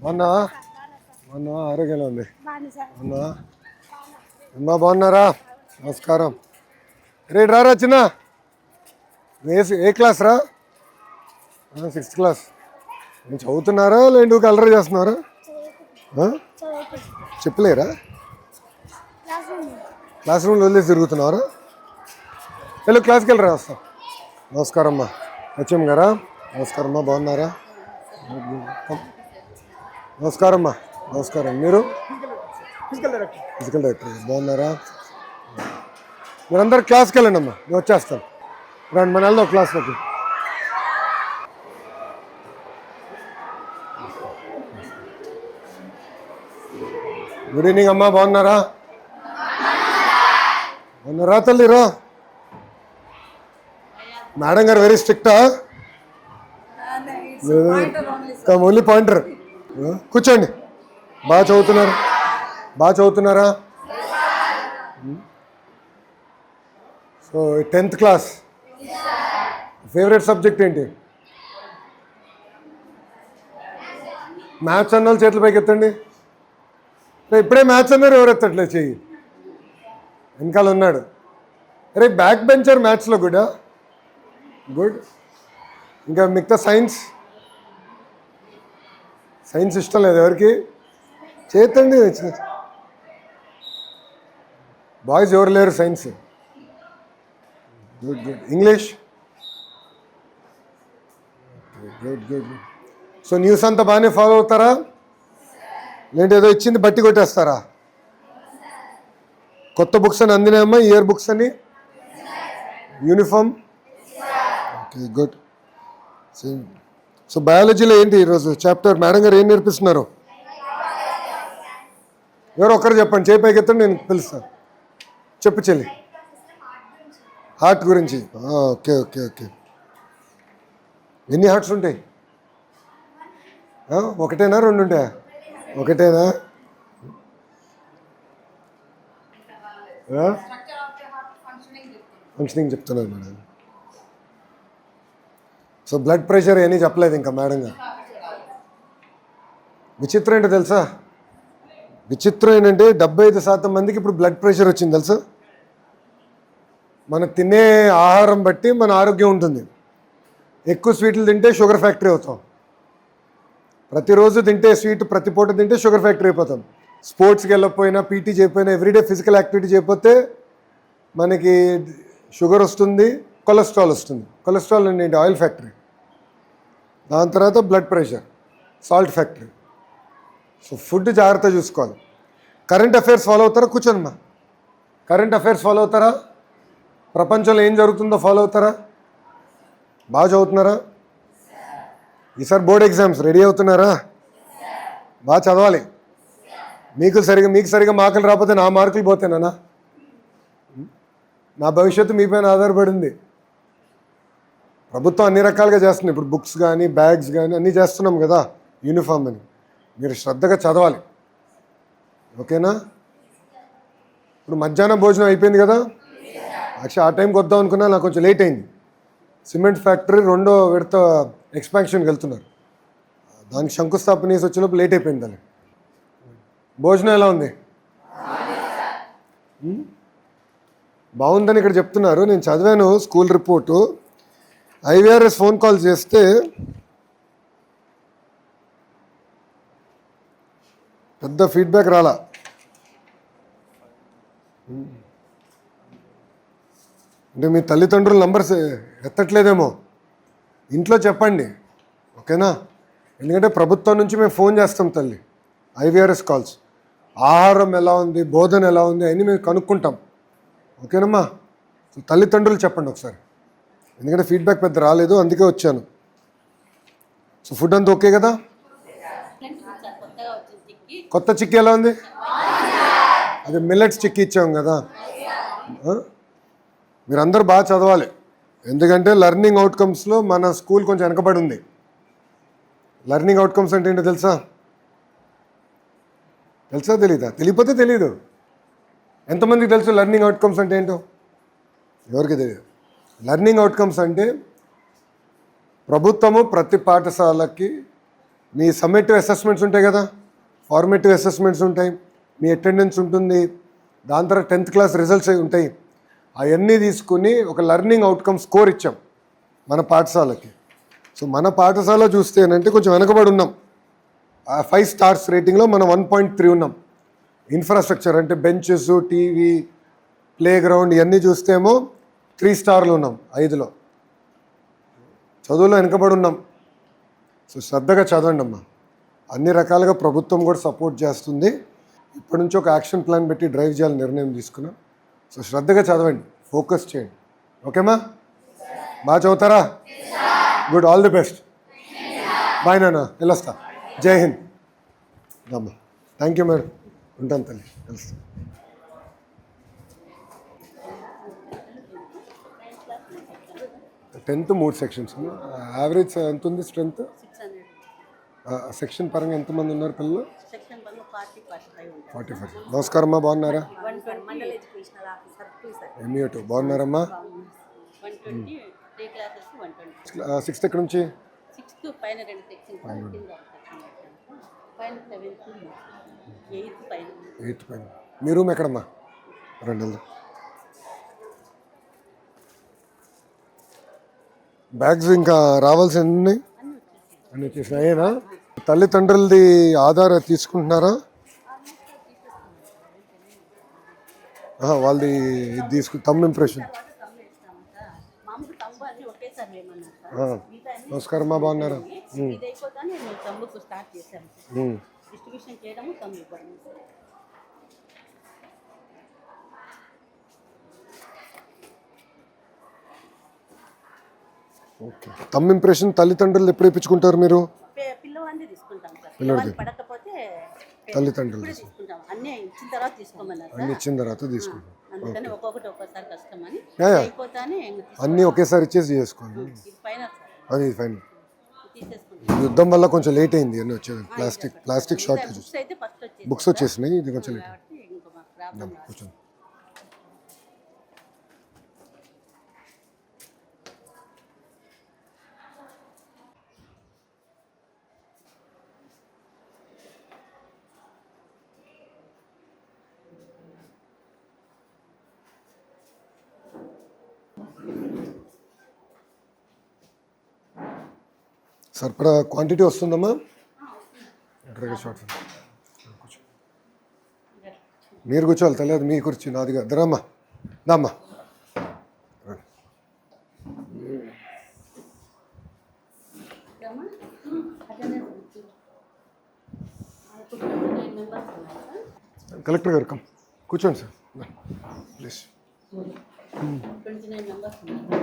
బాగున్నావా? బాగున్నావా? ఆరోగ్యంగా ఉంది. బాగున్నావా? అమ్మా బాగున్నారా? నమస్కారం. రేపు రారా చిన్న. ఏ క్లాస్ రా? 6th class. మీరు చదువుతున్నారా లేండి అల్లరి చేస్తున్నారా? చెప్పలేరా? క్లాస్ రూమ్లో వదిలేసి తిరుగుతున్నారా? వెళ్ళు క్లాస్కి వెళ్ళరా వస్తా. నమస్కారం అమ్మా. హెచ్ఎం గారా? నమస్కారం అమ్మా. బాగున్నారా? నమస్కారం అమ్మా. నమస్కారం. మీరు ఫిజికల్ డైరెక్టర్ బాగున్నారా? మీరందరూ క్లాస్కి వెళ్ళండి అమ్మా, నేను వచ్చేస్తాను. రండి మన వెళ్దాం క్లాస్లోకి. గుడ్ ఈవినింగ్ అమ్మా. బాగున్నారా? బాగున్నారా తల్లిరా? మేడం గారు వెరీ స్ట్రిక్టా? Only pointer. కూర్చోండి. బాగా చదువుతున్నారు? బాగా చదువుతున్నారా? So 10th class. Favourite subject ఏంటి? మ్యాథ్స్ అన్న వాళ్ళు చేతుల పైకి ఎత్తండి. ఇప్పుడే మ్యాథ్స్ అన్నారు, ఎవరు ఎత్తట్లేదు చెయ్యి. వెనకాల ఉన్నాడు. అరే బ్యాక్ బెంచర్ మ్యాథ్స్లో గుడా? గుడ్. ఇంకా మిగతా సైన్స్ ఇష్టం లేదు ఎవరికి? చేతండి. బాయ్స్ ఎవరు లేరు science? Good good. English? Good good. So news అంతా బాగానే ఫాలో అవుతారా? లేదంటే ఏదో ఇచ్చింది బట్టి కొట్టేస్తారా? కొత్త బుక్స్ అని అందినాయమ్మా, ఇయర్ బుక్స్ అని, యూనిఫామ్? Okay good. సో బయాలజీలో ఏంటి ఈరోజు చాప్టర్? మేడం గారు ఏం నేర్పిస్తున్నారు? ఎవరు ఒక్కరు చెప్పండి, చేయి పైకి ఎత్తండి, నేను పిలుస్తాను. చెప్పు చెల్లి. హార్ట్ గురించి. Okay okay okay. ఎన్ని హార్ట్స్ ఉంటాయి? ఒకటేనా రెండు ఉంటాయా? ఒకటేనా? ఫంక్షనింగ్ చెప్తున్నారు మేడం. సో బ్లడ్ ప్రెషర్ ఏమీ చెప్పలేదు ఇంకా మేడం గారు. విచిత్రం ఏంటో తెలుసా? విచిత్రం ఏంటంటే 75% మందికి ఇప్పుడు బ్లడ్ ప్రెషర్ వచ్చింది తెలుసా? మనం తినే ఆహారం బట్టి మన ఆరోగ్యం ఉంటుంది. ఎక్కువ స్వీట్లు తింటే షుగర్ ఫ్యాక్టరీ అవుతాం. ప్రతిరోజు తింటే స్వీట్, ప్రతి పూట తింటే షుగర్ ఫ్యాక్టరీ అయిపోతాం. స్పోర్ట్స్కి వెళ్ళకపోయినా, పీటీ చేయకపోయినా, ఎవ్రీడే ఫిజికల్ యాక్టివిటీ చేయకపోతే మనకి షుగర్ వస్తుంది, కొలెస్ట్రాల్ వస్తుంది. కొలెస్ట్రాల్ ఏంటి? Oil factory. దాని తర్వాత blood pressure, salt factory. So food జాగ్రత్త చూసుకోవాలి. కరెంట్ అఫైర్స్ ఫాలో అవుతారా? కూర్చోనమ్మా. కరెంట్ అఫైర్స్ ఫాలో అవుతారా? ప్రపంచంలో ఏం జరుగుతుందో ఫాలో అవుతారా? బాగా చదువుతున్నారా? ఈసారి బోర్డ్ ఎగ్జామ్స్ రెడీ అవుతున్నారా? బాగా చదవాలి. మీకు సరిగా మార్కులు రాకపోతే నా మార్కులు పోతేనా? నా భవిష్యత్తు మీ పైన ఆధారపడింది. ప్రభుత్వం అన్ని రకాలుగా చేస్తుంది. ఇప్పుడు బుక్స్ కానీ, బ్యాగ్స్ కానీ అన్నీ చేస్తున్నాం కదా, యూనిఫామ్ అని. మీరు శ్రద్ధగా చదవాలి, ఓకేనా? ఇప్పుడు మధ్యాహ్నం భోజనం అయిపోయింది కదా. యాక్చువల్లీ ఆ టైంకి వద్దాం అనుకున్నా, నాకు కొంచెం లేట్ అయింది. సిమెంట్ ఫ్యాక్టరీ 2వ విడత ఎక్స్పాన్షన్కి వెళ్తున్నారు. దానికి శంకుస్థాపన చేసి వచ్చేలోపు లేట్ అయిపోయింది. దాన్ని భోజనం ఎలా ఉంది? బాగుందని ఇక్కడ చెప్తున్నారు. నేను చదివాను school report. IVRS phone call చేస్తే పెద్ద ఫీడ్బ్యాక్ రాలా. అంటే మీ తల్లిదండ్రుల నంబర్స్ ఎత్తట్లేదేమో. ఇంట్లో చెప్పండి, ఓకేనా? ఎందుకంటే ప్రభుత్వం నుంచి మేము ఫోన్ చేస్తాం తల్లి, ఐవీఆర్ఎస్ కాల్స్. ఆహారం ఎలా ఉంది, బోధన ఎలా ఉంది అని మేము కనుక్కుంటాం, ఓకేనమ్మా? సో తల్లిదండ్రులు చెప్పండి ఒకసారి, ఎందుకంటే ఫీడ్బ్యాక్ పెద్ద రాలేదు, అందుకే వచ్చాను. సో ఫుడ్ అంతా ఓకే కదా? కొత్త చిక్కీ ఎలా ఉంది? అది మిల్లెట్స్ చిక్కీ ఇచ్చాం కదా. మీరందరూ బాగా చదవాలి, ఎందుకంటే లెర్నింగ్ అవుట్కమ్స్లో మన స్కూల్ కొంచెం వెనకబడి ఉంది. లెర్నింగ్ అవుట్కమ్స్ అంటే ఏంటో తెలుసా? తెలీదా? తెలియకపోతే తెలీదు. ఎంతమందికి తెలుసు లెర్నింగ్ అవుట్కమ్స్ అంటే ఏంటో? ఎవరికి తెలియదు. లెర్నింగ్ అవుట్కమ్స్ అంటే ప్రభుత్వము ప్రతి పాఠశాలకి మీ సమ్మేటివ్ అసెస్మెంట్స్ ఉంటాయి కదా, ఫార్మేటివ్ అసెస్మెంట్స్ ఉంటాయి, మీ అటెండెన్స్ ఉంటుంది, దాని తర్వాత 10th క్లాస్ రిజల్ట్స్ ఉంటాయి. అవన్నీ తీసుకుని ఒక లెర్నింగ్ అవుట్కమ్ స్కోర్ ఇచ్చాం మన పాఠశాలకి. సో మన పాఠశాల చూస్తే ఏంటంటే కొంచెం వెనకబడి ఉన్నాం. 5 స్టార్స్ రేటింగ్లో మనం 1.3 ఉన్నాం. ఇన్ఫ్రాస్ట్రక్చర్ అంటే బెంచెస్, టీవీ, ప్లే గ్రౌండ్ ఇవన్నీ చూస్తేమో 3 స్టార్లు ఉన్నాం 5లో. చదువులో వెనకబడి ఉన్నాం. సో శ్రద్ధగా చదవండి అమ్మా. అన్ని రకాలుగా ప్రభుత్వం కూడా సపోర్ట్ చేస్తుంది. ఇప్పటి నుంచి ఒక యాక్షన్ ప్లాన్ పెట్టి డ్రైవ్ చేయాలని నిర్ణయం తీసుకున్నాం. సో శ్రద్ధగా చదవండి, ఫోకస్ చేయండి. ఓకేమా? బాగా చదువుతారా? Good, all the best. Bye నాన్న, వెళ్ళొస్తా. జై హింద్. అమ్మా థ్యాంక్ యూ మేడం, ఉంటాను తల్లి, వెళ్తా. Tenth 3 sections. యావరేజ్ ఎంత ఉంది స్ట్రెంత్? సెక్షన్ పరంగా ఎంతమంది ఉన్నారు పిల్లలు? 45. నమస్కారం అమ్మా, బాగున్నారా? ఎంఈ2 బాగున్నారమ్మా? 6th ఎక్కడి నుంచి? 8th పైన. మీ రూమ్ ఎక్కడమ్మా? 2. బ్యాగ్స్ ఇంకా రావాల్సి ఎన్ని ఉన్నాయి? అన్నీ వచ్చేసినాయేనా? తల్లిదండ్రులది ఆధార్ తీసుకుంటున్నారా? వాళ్ళది తమ్ ఇంప్రెషన్. నమస్కారం అమ్మా, బాగున్నారా? ఓకే. తమ్ ఇంప్రెషన్ తల్లిదండ్రులు ఎప్పుడు ఇప్పించుకుంటారు మీరు? పిల్లవాడికి తల్లిదండ్రులు అన్ని ఇచ్చిన తర్వాత తీసుకుంటాం. అన్నీ ఒకేసారి ఇచ్చేసి చేసుకోండి. అది ఫైనల్. యుద్ధం వల్ల కొంచెం లేట్ అయింది అన్నీ వచ్చేది. Plastic shortage. బుక్స్ వచ్చేసినాయి, ఇది కొంచెం లేట్. కూర్చోండి. సరిపడా క్వాంటిటీ వస్తుందమ్మా? మీరు కూర్చోవాలి, తెలియదు మీ కుర్చీ నాదిగా. దరమ్మా, దామ్మా. కలెక్టర్ గారు కమ్ కూర్చోండి సార్ ప్లీజ్. 29 మెంబర్స్ ఉన్నారు.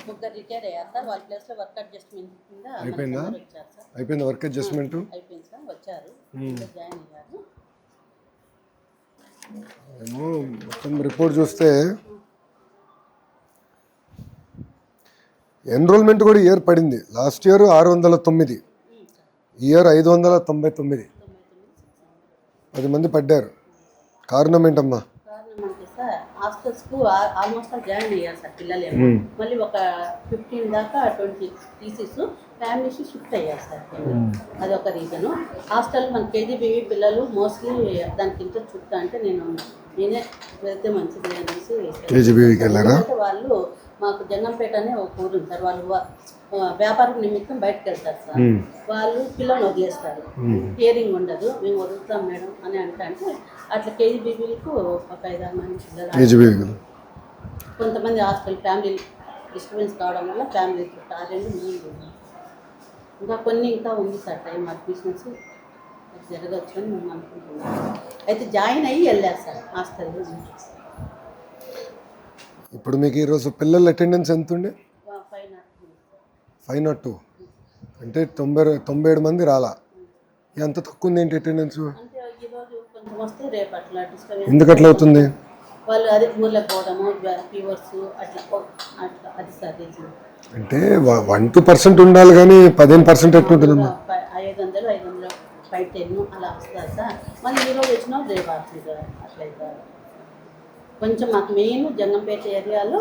ముగ్గురు రిటైర్ అయ్యారు సార్. వాళ్ళ ప్లేస్లో వర్క్ అడ్జస్ట్మెంట్ కింద అయిపోయిందా? అయిపోయింది వర్క్ అడ్జస్ట్మెంట్? అయిపోయింది సార్, వచ్చారు, జాయిన్ అయ్యారు. ఏమో మొత్తం రిపోర్ట్ చూస్తే ఎన్రోల్మెంట్ కూడా ఇయర్ పడింది. Last year 609, year 599. 10 మంది పడ్డారు. కారణం ఏంటమ్మా? హాస్టల్స్కు ఆల్మోస్ట్ జాయిన్ అయ్యారు సార్ పిల్లలు. మళ్ళీ ఒక 15 దాకా 20 టీసీస్ ఫ్యామిలీస్ షిఫ్ట్ అయ్యారు సార్. అది ఒక రీజను. హాస్టల్ మన కేజీబీవీ పిల్లలు మోస్ట్లీ దానికి ఇంట్రెస్ట్ చూపుతా అంటే నేనే వెళ్తే మంచిది అనేసి కేజీబీవీకి వెళ్ళారా? వాళ్ళు మాకు జంగంపేట అనే ఒక ఊరు ఉంది సార్. వాళ్ళు వ్యాపారం నిమిత్తం బయటకు వెళ్తారు సార్. వాళ్ళు పిల్లల్ని వదిలేస్తారు, కేరింగ్ ఉండదు. మేము వదులుతాం మేడం అని అంటే అట్లా కేజీబీబీలకు ఒక 5-6 మంది పిల్లలు. కొంతమంది హాస్టల్ ఫ్యామిలీ డిస్టర్బెన్స్ కావడం వల్ల ఫ్యామిలీ టాలెంట్ మెయిన్. ఇంకా కొన్ని ఇంకా ఉంది సార్ టైం అడ్మిషన్స్ జరగచ్చు అని మేము అనుకుంటున్నాం. అయితే జాయిన్ అయ్యి వెళ్ళారు సార్ హాస్టల్. ఇప్పుడు మీకు ఈరోజు పిల్లల అటెండెన్స్ ఎంత ఉండే? 502. అంటే 97 మంది రాలా. ఎంత తక్కువ ఉంది ఏంటి అటెండెన్స్? ఎందుకు అట్లా అవుతుంది? వాళ్ళు అదే ఊర్లోకి పోవడము, ఫీవర్స్ అట్లా అది సార్ రీజన్. అంటే 1-2% ఉండాలి కానీ 15% ఎట్లా ఉంటుందమ్మా? 500 510 అలా వస్తారు సార్. మళ్ళీ ఈరోజు వచ్చినా రేపు అట్లా కొంచెం మాకు మెయిన్ జంగంపేట ఏరియాలో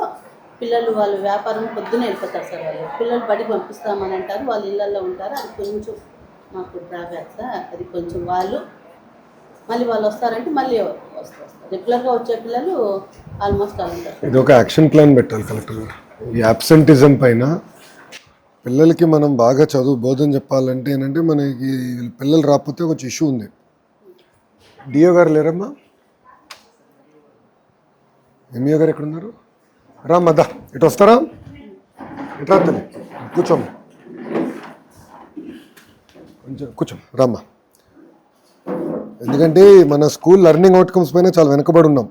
పిల్లలు వాళ్ళు వ్యాపారం పొద్దునే వెళ్ళిపోతారు సార్. వాళ్ళు పిల్లలు బడికి పంపిస్తామని అంటారు, వాళ్ళు ఇళ్ళల్లో ఉంటారు. అది కొంచెం మాకు డ్రాబ్యాక్ సార్. అది కొంచెం వాళ్ళు మళ్ళీ వాళ్ళు వస్తారంటే మళ్ళీ వస్తారు. రెగ్యులర్గా వచ్చే పిల్లలు ఆల్మోస్ట్ వాళ్ళు ఉంటారు. ఇది ఒక యాక్షన్ ప్లాన్ పెట్టాలి కలెక్టర్ గారు. ఈ యాబ్సెంటిజం పైన పిల్లలకి మనం బాగా చదువు బోధన చెప్పాలంటే ఏంటంటే మనకి పిల్లలు రాకపోతే కొంచెం ఇష్యూ ఉంది. డిఓ గారు లేరమ్మా? ఎంఈఓ గారు ఎక్కడున్నారు? రామ్మా దా ఇటు వస్తారా? ఇటు రాత్రి కూర్చోమ్మ, కొంచెం కూర్చోం రామ్మా. ఎందుకంటే మన స్కూల్ లెర్నింగ్ అవుట్కమ్స్ పైన చాలా వెనుకబడి ఉన్నాం.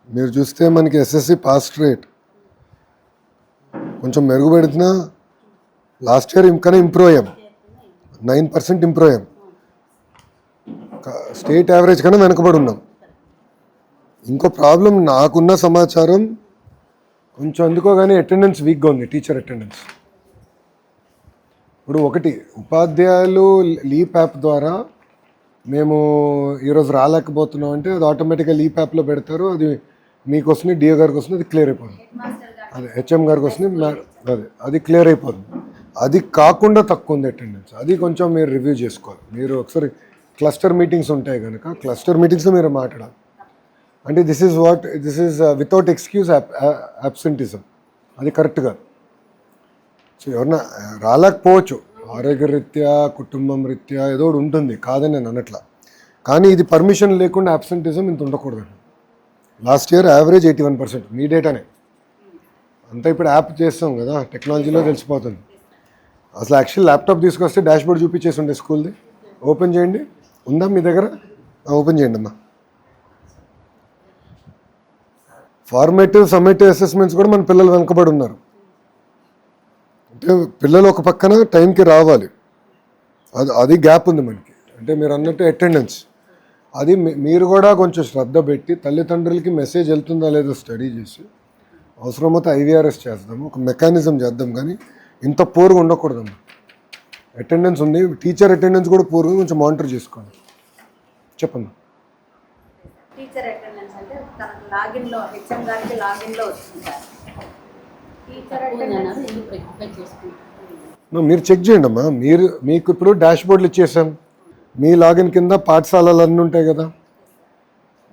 మీరు చూస్తే మనకి ఎస్ఎస్సి పాస్ రేట్ కొంచెం మెరుగుపెడుతున్నా లాస్ట్ ఇయర్ ఇంకానే ఇంప్రూవ్ అయ్యాం, 9% ఇంప్రూవ్ అయ్యాం. స్టేట్ యావరేజ్ కన్నా వెనుకబడి ఉన్నాం. ఇంకో ప్రాబ్లం నాకున్న సమాచారం కొంచెం ఎందుకో కానీ అటెండెన్స్ వీక్గా ఉంది, టీచర్ అటెండెన్స్. ఇప్పుడు ఒకటి ఉపాధ్యాయులు లీప్ యాప్ ద్వారా మేము ఈరోజు రాలేకపోతున్నాం అంటే అది ఆటోమేటిక్గా లీప్ యాప్లో పెడతారు. అది మీకు వస్తుంది, డిఓ గారికి వస్తుంది, అది క్లియర్ అయిపోతుంది. అదే హెచ్ఎం గారికి వస్తుంది, అది క్లియర్ అయిపోతుంది. అది కాకుండా తక్కువ ఉంది అటెండెన్స్. అది కొంచెం మీరు రివ్యూ చేసుకోవాలి. మీరు ఒకసారి క్లస్టర్ మీటింగ్స్ ఉంటాయి కనుక క్లస్టర్ మీటింగ్స్లో మీరు మాట్లాడాలి. అంటే this is without excuse absenteeism. అది కరెక్ట్గా. సో ఎవరన్నా రాలేకపోవచ్చు, ఆరోగ్యరీత్యా కుటుంబం రీత్యా ఏదో ఒకటి ఉంటుంది, కాదని నేను అనట్లా. కానీ ఇది పర్మిషన్ లేకుండా అబ్సెంటిజం ఇంత ఉండకూడదు. లాస్ట్ ఇయర్ యావరేజ్ 81%, మీ డేటానే అంతా. ఇప్పుడు యాప్ చేస్తాం కదా, టెక్నాలజీలో తెలిసిపోతుంది. అసలు యాక్చువల్ ల్యాప్టాప్ తీసుకొస్తే డాష్ బోర్డ్ చూపించేసి ఉండే స్కూల్ది. ఓపెన్ చేయండి, ఉందా మీ దగ్గర? ఓపెన్ చేయండి అమ్మా. ఫార్మేటివ్ సమ్మేటివ్ అసెస్మెంట్స్ కూడా మన పిల్లలు వెనకబడి ఉన్నారు. అంటే పిల్లలు ఒక పక్కన టైంకి రావాలి, అది గ్యాప్ ఉంది మనకి. అంటే మీరు అన్నట్టు అటెండెన్స్, అది మీరు కూడా కొంచెం శ్రద్ధ పెట్టి తల్లిదండ్రులకి మెసేజ్ వెళ్తుందా లేదో స్టడీ చేసి అవసరమైతే ఐవీఆర్ఎస్ చేద్దాము, ఒక మెకానిజం చేద్దాం. కానీ ఇంత పూర్గా ఉండకూడదమ్మా. అటెండెన్స్ ఉంది, టీచర్ అటెండెన్స్ కూడా పూర్గా కొంచెం మానిటర్ చేసుకోండి. చెప్పమ్మా. టీచర్ అటెండెన్స్ అంటే తనకు లాగిన్లో హెచ్ఎం గారికి లాగిన్లో వస్తుంది సార్. టీచర్ అటెండెన్స్ మీరు చెక్ చేయండి అమ్మా. మీకు ఇప్పుడు డాష్ బోర్డులు ఇచ్చేసాం, మీ లాగిన్ కింద పాఠశాలలు అన్నీ ఉంటాయి కదా.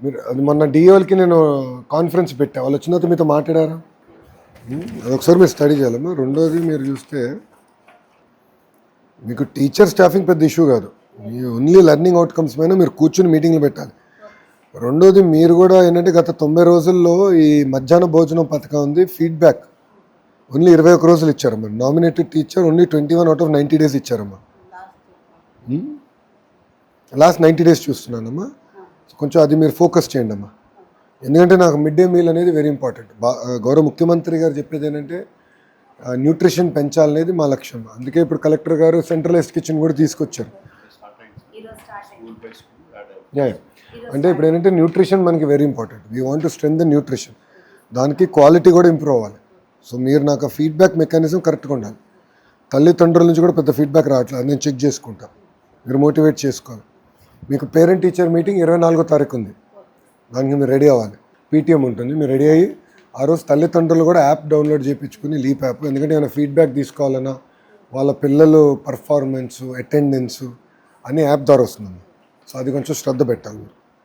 మీరు అది మొన్న డిఓలకి నేను కాన్ఫరెన్స్ పెట్టా, వాళ్ళు వచ్చిన తర్వాత మీతో మాట్లాడారా? అది ఒకసారి మీరు స్టడీ చేయాలమ్మా. రెండోది మీరు చూస్తే మీకు టీచర్ స్టాఫింగ్ పెద్ద ఇష్యూ కాదు, మీ ఓన్లీ లెర్నింగ్ అవుట్కమ్స్ పైన మీరు కూర్చుని మీటింగ్లు పెట్టాలి. రెండోది మీరు కూడా ఏంటంటే గత 90 రోజుల్లో ఈ మధ్యాహ్న భోజనం పథకం ఉంది, ఫీడ్బ్యాక్ ఓన్లీ 21 రోజులు ఇచ్చారమ్మా. Nominated teacher only 21 out of 90 days ఇచ్చారమ్మా. లాస్ట్ 90 days చూస్తున్నానమ్మా. కొంచెం అది మీరు ఫోకస్ చేయండి అమ్మా. ఎందుకంటే నాకు మిడ్ డే మీల్ అనేది వెరీ ఇంపార్టెంట్. గౌరవ ముఖ్యమంత్రి గారు చెప్పేది ఏంటంటే న్యూట్రిషన్ పెంచాలనేది మా లక్ష్యం. అందుకే ఇప్పుడు కలెక్టర్ గారు సెంట్రలైజ్డ్ కిచెన్ కూడా తీసుకొచ్చారు. అంటే ఇప్పుడు ఏంటంటే న్యూట్రిషన్ మనకి very important. We want to strengthen nutrition, దానికి క్వాలిటీ కూడా ఇంప్రూవ్ అవ్వాలి. సో మీరు నాకు ఫీడ్బ్యాక్ మెకానిజం కరెక్ట్గా ఉండాలి. తల్లిదండ్రుల నుంచి కూడా పెద్ద ఫీడ్బ్యాక్ రావట్లేదు, అది నేను చెక్ చేసుకుంటాను. మీరు మోటివేట్ చేసుకోవాలి. మీకు పేరెంట్ టీచర్ మీటింగ్ 24వ తారీఖు ఉంది, దానికి మీరు రెడీ అవ్వాలి. పీటీఎం ఉంటుంది, మీరు రెడీ అయ్యి ఆ రోజు తల్లిదండ్రులు కూడా యాప్ డౌన్లోడ్ చేయించుకుని లీప్ యాప్, ఎందుకంటే ఏమైనా ఫీడ్బ్యాక్ తీసుకోవాలన్నా వాళ్ళ పిల్లలు పర్ఫార్మెన్సు అటెండెన్సు అన్నీ యాప్ ద్వారా వస్తుంది. సో అది కొంచెం శ్రద్ధ పెట్టాలి మీరు.